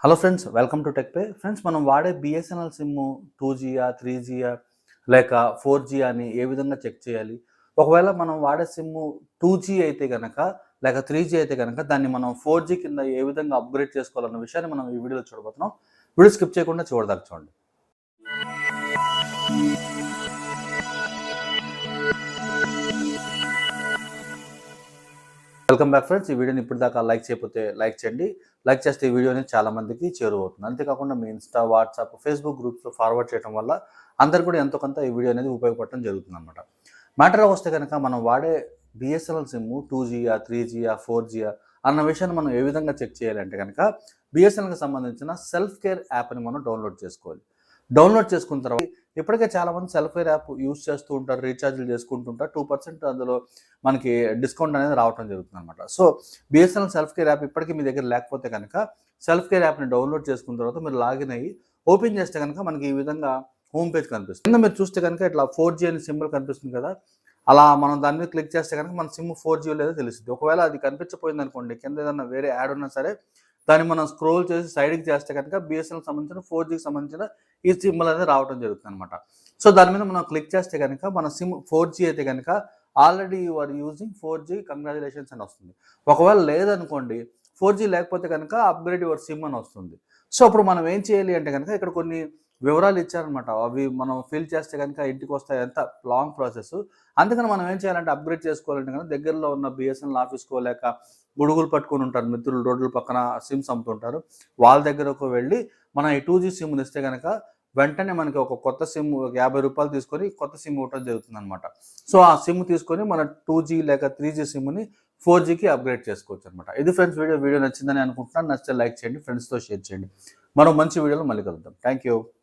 Hello friends, welcome to tech pay. Friends, మనం వాడే BSNL SIM 2Gయా, 3Gయా లేక 4G అని ఏ విధంగా చెక్ చేయాలి? ఒకవేళ మనం వాడే సిమ్ 2G అయితే గనక లేక 3G అయితే గనక దాన్ని మనం 4G కింద ఏ విధంగా అప్‌గ్రేడ్ చేసుకోవాలన్న విషయాన్ని మనం ఈ వీడియోలో చూడబోతున్నాం. వీడియో స్కిప్ చేయకుండా చివరిదాకా చూడండి. Welcome back friends. ఈ వీడియోని ఇప్పటిదాకా లైక్ చేయకపోతే లైక్ చేయండి. లైక్ చేస్తే ఈ వీడియో అనేది చాలా మందికి చేరువవుతుంది. అంతేకాకుండా మీ ఇన్స్టా, వాట్సాప్, ఫేస్బుక్ గ్రూప్స్‌లో ఫార్వర్డ్ చేయడం వల్ల అందరికి కూడా ఎంతో కొంత ఈ వీడియో అనేది ఉపయోగపడటం జరుగుతుందన్నమాట. మ్యాటర్‌లోకి వస్తే గనక మనం వాడే బిఎస్ఎన్ఎల్ సిమ్ 2Gయా, 3Gయా, 4Gయా అన్న విషయాన్ని మనం ఏ విధంగా చెక్ చేయాలంటే గనక బిఎస్ఎన్ఎల్‌కి సంబంధించిన సెల్ఫ్ కేర్ యాప్‌ని మనం డౌన్లోడ్ చేసుకోవాలి. డౌన్లోడ్ చేసుకున్న తర్వాత ఇప్పటికే చాలామంది సెల్ఫ్ కేర్ యాప్ యూజ్ చేస్తూ ఉంటారు, రీఛార్జ్‌లు చేసుకుంటుంటారు. 2% అందులో మనకి డిస్కౌంట్ అనేది రావటం జరుగుతుందన్నమాట. So, BSNL self care app ఇప్పటికీ మీ దగ్గర లేకపోతే కనుక సెల్ఫ్ కేర్ యాప్‌ని డౌన్లోడ్ చేసుకున్న తర్వాత మీరు లాగిన్ అయ్యి ఓపెన్ చేస్తే కనుక మనకి ఈ విధంగా హోమ్ పేజ్ కనిపిస్తుంది. కింద మీరు చూస్తే కనుక ఇట్లా 4G అనే సింబల్ కనిపిస్తుంది కదా! అలా మనం దాని మీద క్లిక్ చేస్తే కనుక మన సిమ్ 4G లేదో తెలుస్తుంది. ఒకవేళ అది కనిపించకపోయిందనుకోండి, కింద ఏదన్నా వేరే యాడ్ ఉన్నా సరే దాన్ని మనం స్క్రోల్ చేసి సైడ్‌కి చేస్తే కనుక బిఎస్ఎన్ఎల్‌కి సంబంధించిన 4Gకి సంబంధించిన ఈ సింబల్ అనేది రావడం జరుగుతుందన్నమాట. సో, దాని మీద మనం క్లిక్ చేస్తే గనుక మన సిమ్ 4G అయితే గనుక already you are using 4G congratulations అని వస్తుంది. ఒకవేళ లేదనుకోండి, 4G లేకపోతే కనుక అప్‌గ్రేడ్ యువర్ సిమ్ అని వస్తుంది. సో, అప్పుడు మనం ఏం చేయాలి అంటే గనుక ఇక్కడ కొన్ని వివరాలు ఇచ్చారనమాట. అవి మనం ఫిల్ చేస్తే గనుక ఇంటికొస్తాయి. అంతా లాంగ్ ప్రాసెస్. అందుకని మనం ఏం చేయాలంటే అప్‌గ్రేడ్ చేసుకోవాలంటే గనుక దగ్గరలో ఉన్న బిఎస్ఎన్ఎల్ ఆఫీస్‌కో లేక గొడుగులు పట్టుకొని ఉంటారు మిత్రులు, రోడ్ల పక్కన సిమ్స్ అమ్ముతుంటారు. వాళ్ళ దగ్గరకు వెళ్ళి మనం ఈ 2G సిమ్‌ని ఇస్తే గనక వెంటనే మనకి ఒక కొత్త సిమ్ రూ. 50 తీసుకొని కొత్త సిమ్ ఇవ్వటం జరుగుతుందనమాట. సో, ఆ సిమ్ తీసుకొని మన 2G లేక 3G సిమ్‌ని 4Gకి అప్‌గ్రేడ్ చేసుకోవచ్చనమాట. ఇది ఫ్రెండ్స్ వీడియో. వీడియో నచ్చిందని అనుకుంటున్నాను. నచ్చితే లైక్ చేయండి. ఫ్రెండ్స్‌తో షేర్ చేయండి. మరో మంచి వీడియోలో మళ్ళీ కలుద్దాం. Thank you.